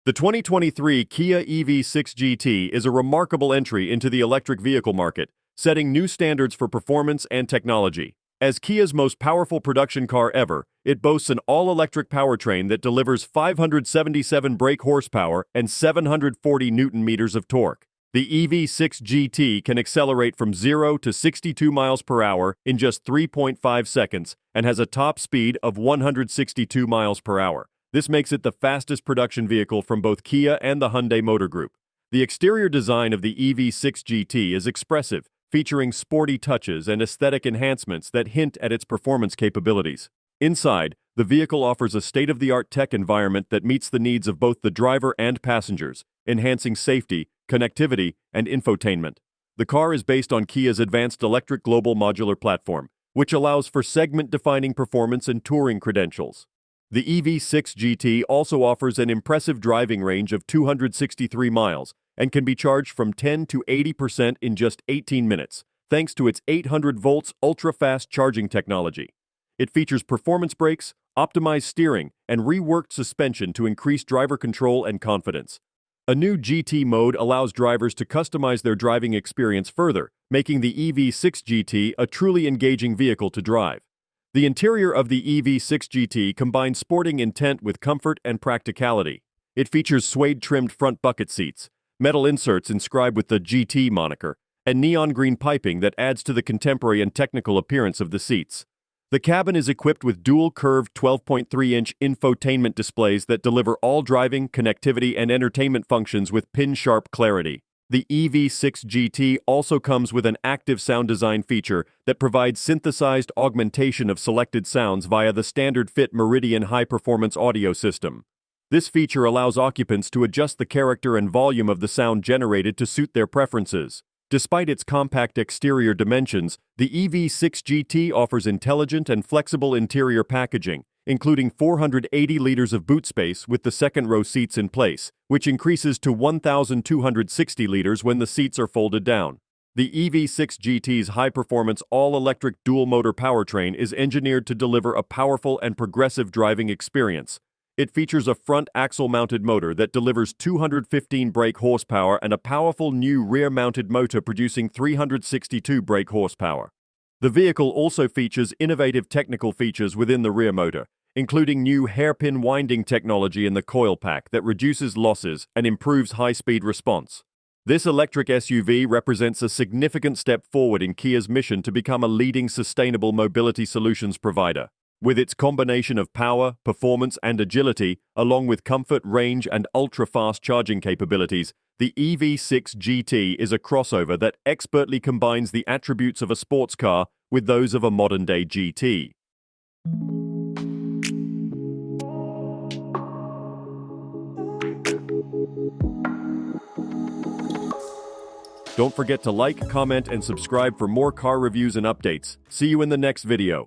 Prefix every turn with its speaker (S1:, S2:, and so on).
S1: The 2023 Kia EV6 GT is a remarkable entry into the electric vehicle market, setting new standards for performance and technology. As Kia's most powerful production car ever, it boasts an all-electric powertrain that delivers 577 brake horsepower and 740 Newton-meters of torque. The EV6 GT can accelerate from 0 to 62 miles per hour in just 3.5 seconds and has a top speed of 162 miles per hour. This makes it the fastest production vehicle from both Kia and the Hyundai Motor Group. The exterior design of the EV6 GT is expressive, featuring sporty touches and aesthetic enhancements that hint at its performance capabilities. Inside, the vehicle offers a state-of-the-art tech environment that meets the needs of both the driver and passengers, enhancing safety, connectivity, and infotainment. The car is based on Kia's advanced Electric-Global Modular Platform, which allows for segment-defining performance and touring credentials. The EV6 GT also offers an impressive driving range of 263 miles and can be charged from 10 to 80% in just 18 minutes, thanks to its 800 volts ultra-fast charging technology. It features performance brakes, optimized steering, and reworked suspension to increase driver control and confidence. A new GT mode allows drivers to customize their driving experience further, making the EV6 GT a truly engaging vehicle to drive. The interior of the EV6 GT combines sporting intent with comfort and practicality. It features suede-trimmed front bucket seats, metal inserts inscribed with the GT moniker, and neon green piping that adds to the contemporary and technical appearance of the seats. The cabin is equipped with dual-curved 12.3-inch infotainment displays that deliver all driving, connectivity, and entertainment functions with pin-sharp clarity. The EV6 GT also comes with an active sound design feature that provides synthesized augmentation of selected sounds via the standard-fit Meridian high-performance audio system. This feature allows occupants to adjust the character and volume of the sound generated to suit their preferences. Despite its compact exterior dimensions, the EV6 GT offers intelligent and flexible interior packaging, including 480 liters of boot space with the second-row seats in place, which increases to 1,260 liters when the seats are folded down. The EV6 GT's high-performance all-electric dual-motor powertrain is engineered to deliver a powerful and progressive driving experience. It features a front axle-mounted motor that delivers 215 brake horsepower and a powerful new rear-mounted motor producing 362 brake horsepower. The vehicle also features innovative technical features within the rear motor, including new hairpin winding technology in the coil pack that reduces losses and improves high-speed response. This electric SUV represents a significant step forward in Kia's mission to become a leading sustainable mobility solutions provider. With its combination of power, performance, and agility, along with comfort, range, and ultra-fast charging capabilities, the EV6 GT is a crossover that expertly combines the attributes of a sports car with those of a modern-day GT. Don't forget to like, comment, and subscribe for more car reviews and updates. See you in the next video.